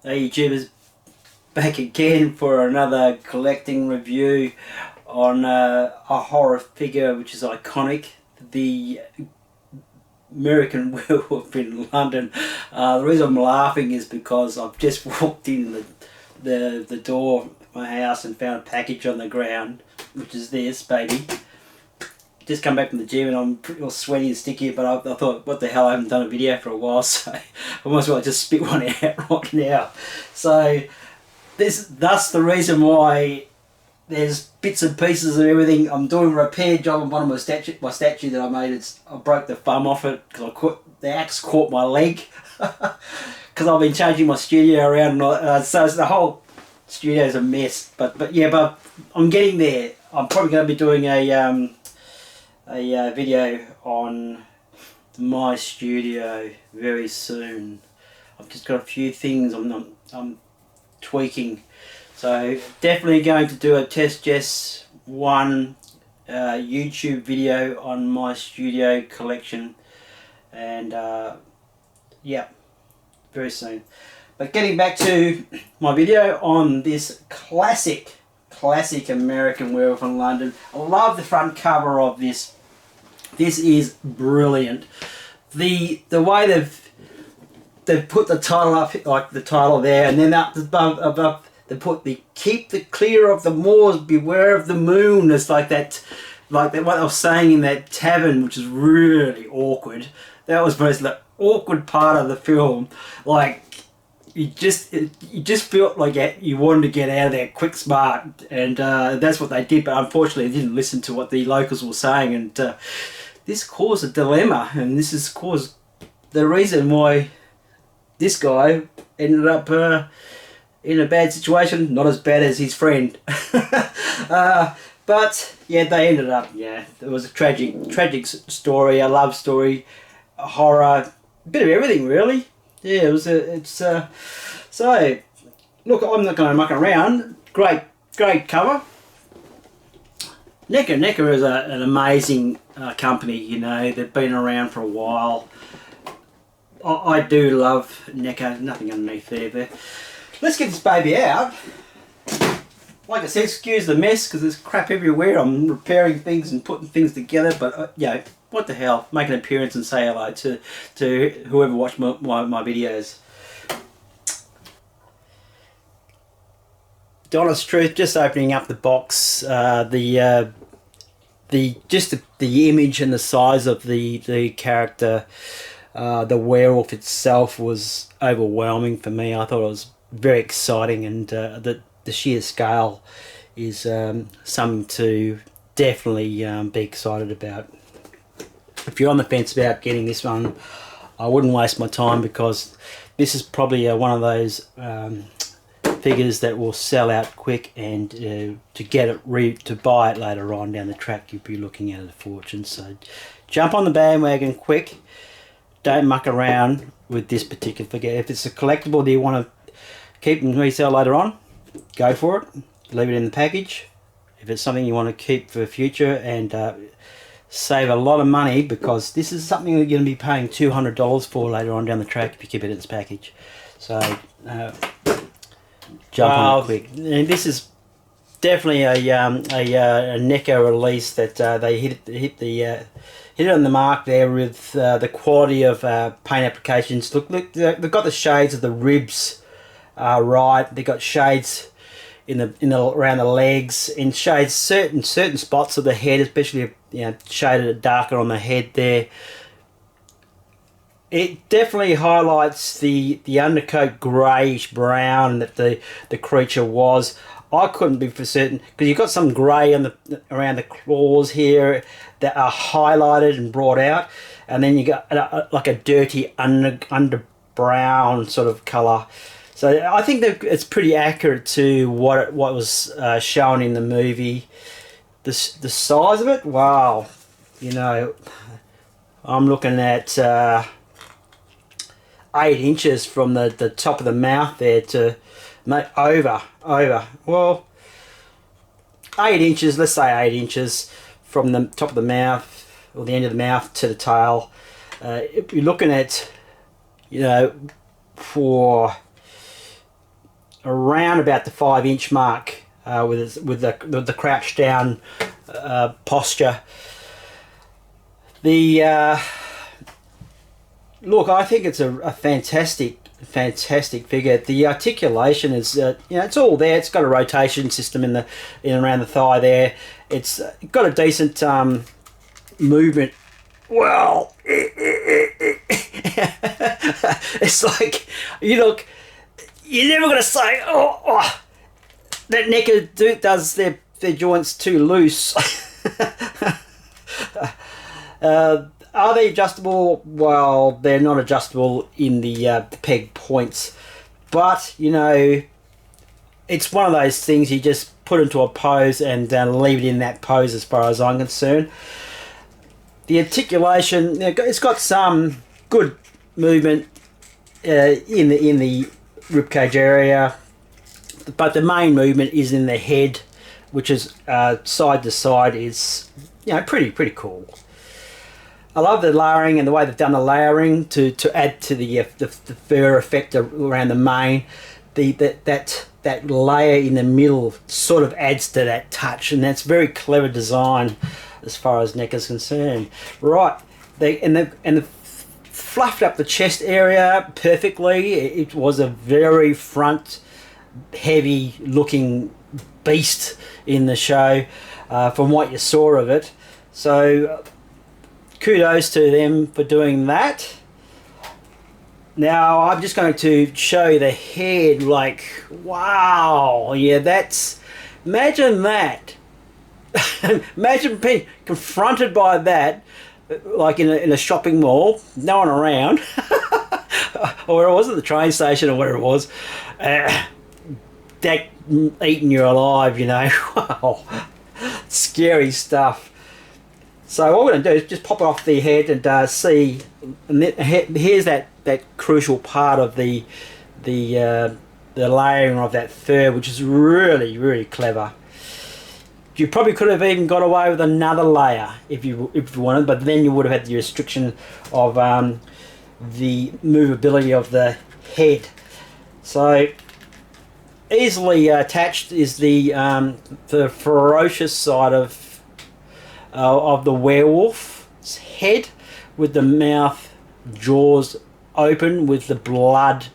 Hey YouTubers, back again for another collecting review on a horror figure which is iconic, the American Werewolf in London. The reason I'm laughing is because I've just walked in the door of my house and found a package on the ground, which is this baby. Just come back from the gym and I'm pretty all sweaty and sticky, but I thought, what the hell, I haven't done a video for a while, so I might as well just spit one out right now. So that's the reason why there's bits and pieces of everything. I'm doing a repair job on one of my statue that I made. I broke the thumb off it because the axe caught my leg because I've been changing my studio around, and so the whole studio's a mess. But I'm getting there. I'm probably going to be doing a video on my studio very soon. I've just got a few things I'm tweaking, so definitely going to do a just one YouTube video on my studio collection, and yeah, very soon. But getting back to my video on this classic American Werewolf in London. I love the front cover of this. This is brilliant. The way they've put the title up, like the title there, and then up above they put the "Keep the clear of the moors, beware of the moon." It's like that what I was saying in that tavern, which is really awkward. That was basically the awkward part of the film. Like, you just felt like you wanted to get out of there quick smart, and that's what they did. But unfortunately, they didn't listen to what the locals were saying, and this caused a dilemma, and this has caused the reason why this guy ended up in a bad situation. Not as bad as his friend, but yeah, they ended up. Yeah, it was a tragic story, a love story, a horror, a bit of everything really. Yeah, so look, I'm not going to muck around. Great cover. NECA is an amazing company. You know, they've been around for a while. I do love NECA. Nothing underneath there. Let's get this baby out. Like I said, excuse the mess because there's crap everywhere. I'm repairing things and putting things together, but yeah, what the hell? Make an appearance and say hello to whoever watched my videos. The honest truth, just opening up the box, the image and the size of the character, the werewolf itself was overwhelming for me. I thought it was very exciting, and the sheer scale is something to definitely be excited about. If you're on the fence about getting this one, I wouldn't waste my time, because this is probably one of those figures that will sell out quick, and to buy it later on down the track, you'll be looking at a fortune. So jump on the bandwagon quick. Don't muck around with this particular figure. If it's a collectible that you want to keep and resell later on, go for it. Leave it in the package. If it's something you want to keep for the future and save a lot of money, because this is something you're going to be paying $200 for later on down the track if you keep it in its package. So jump on it quick. And this is definitely a NECA release that they hit it on the mark there with the quality of paint applications. Look, they've got the shades of the ribs right. They got shades in the around the legs, and shades certain spots of the head, especially shaded darker on the head there. It definitely highlights the undercoat greyish brown that the creature was. I couldn't be for certain, because you've got some grey around the claws here that are highlighted and brought out, and then you got like a dirty under brown sort of colour. So I think that it's pretty accurate to what was shown in the movie. The size of it, wow, I'm looking at 8 inches from the top of the mouth there to over, well, 8 inches, let's say 8 inches from the top of the mouth, or the end of the mouth, to the tail. If you're looking at, for around about the 5-inch mark with the crouch down posture. The look, I think it's a fantastic figure. The articulation is, it's all there. It's got a rotation system in around the thigh there. It's got a decent movement. Well, it's like you're never gonna say, oh that NECA does their joints too loose. Are they adjustable? Well, they're not adjustable in the peg points, but it's one of those things you just put into a pose and leave it in that pose, as far as I'm concerned. The articulation, it's got some good movement in the ribcage area, but the main movement is in the head, which is side to side, is pretty cool. I love the layering and the way they've done the layering to add to the fur effect around the mane. That layer in the middle sort of adds to that touch, and that's very clever design as far as NECA is concerned. Right, they fluffed up the chest area perfectly. It was a very front heavy looking beast in the show from what you saw of it. So kudos to them for doing that. Now I'm just going to show you the head. Like, wow, yeah, imagine that. Imagine being confronted by that, like in a shopping mall, no one around, or where it was, at the train station or where it was, that eating you alive, Wow, scary stuff. So what we're going to do is just pop it off the head and see. And here's that crucial part of the layering of that fur, which is really, really clever. You probably could have even got away with another layer if you wanted, but then you would have had the restriction of the movability of the head. So easily attached is the ferocious side of the werewolf's head, with the mouth, jaws open, with the blood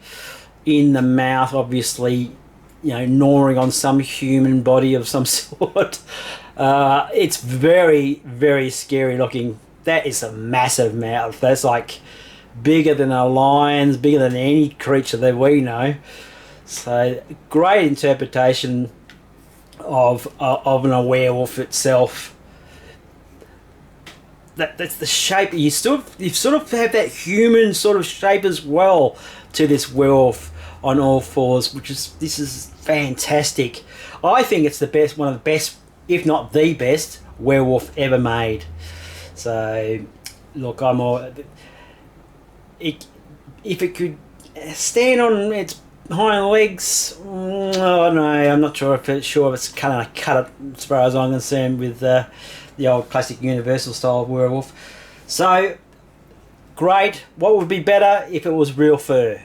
in the mouth, obviously, gnawing on some human body of some sort. It's very, very scary looking. That is a massive mouth. That's like bigger than a lion's, bigger than any creature that we know. So great interpretation of a werewolf itself. That's the shape. You sort of have that human sort of shape as well to this werewolf on all fours, this is fantastic. I think it's the best, one of the best, if not the best, werewolf ever made. So look, if it could stand on its hind legs, oh no, I'm not sure if it's kind of cut it, as far as I'm concerned, with the old classic Universal style werewolf. So great. What would be better if it was real fur?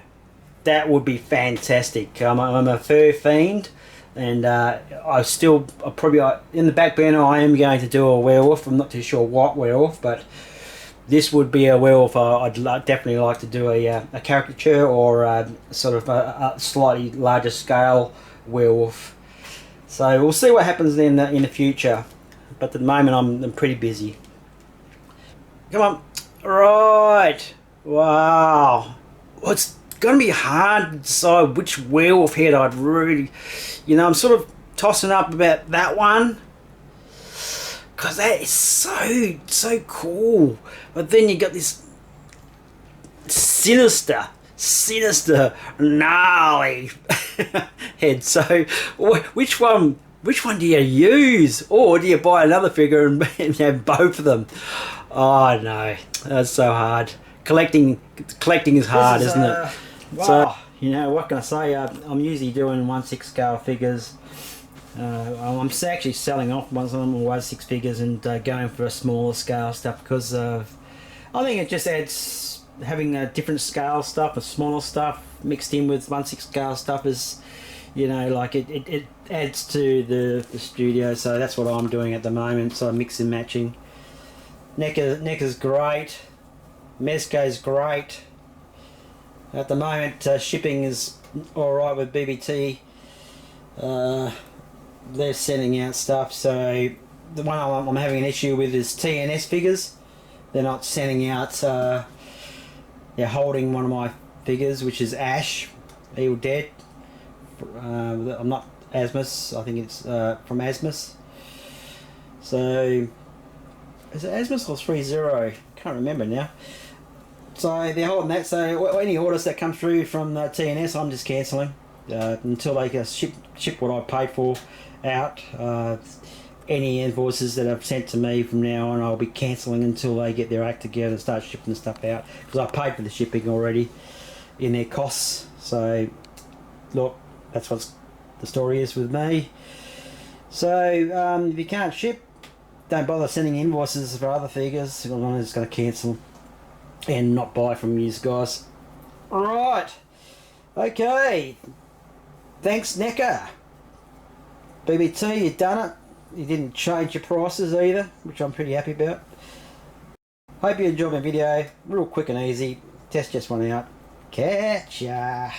That would be fantastic. I'm a fur fiend, and I probably in the back burner I am going to do a werewolf. I'm not too sure what werewolf, but this would be a werewolf I'd definitely like to do a caricature, or sort of a slightly larger scale werewolf. So we'll see what happens in the future, but at the moment I'm pretty busy. Come on. Right. Wow. Well, it's going to be hard to decide which werewolf head I'd really... I'm sort of tossing up about that one, because that is so cool. But then you got this sinister, gnarly head. So which one do you use? Or do you buy another figure and have both of them? Oh no, that's so hard. Collecting is hard, isn't it? Wow. So what can I say? I'm usually doing 1/6 scale figures. I'm actually selling off one of them 1/6 figures and going for a smaller scale stuff, because I think it just adds, having a different scale stuff, a smaller stuff mixed in with 1/6 scale stuff, is you know, like it adds to the studio. So that's what I'm doing at the moment. So I'm mixing matching. NECA's great. Mezco's great. At the moment, shipping is alright with BBT. They're sending out stuff, so the one I'm having an issue with is TNS figures. They're not sending out, they're holding one of my figures, which is Ash, Evil Dead. I'm not Asmus, I think it's from Asmus. So, is it Asmus or 3-0? Can't remember now. So they're holding that, so any orders that come through from TNS, I'm just cancelling. Until they can ship what I paid for out. Any invoices that I've sent to me from now on, I'll be cancelling until they get their act together and start shipping the stuff out, because I paid for the shipping already in their costs. So look, that's what the story is with me. So if you can't ship, don't bother sending invoices for other figures. I'm just going to cancel and not buy from you guys. Alright, okay, thanks NECA. BBT, you've done it. You didn't change your prices either, which I'm pretty happy about. Hope you enjoyed my video. Real quick and easy. Test just one out. Catch ya.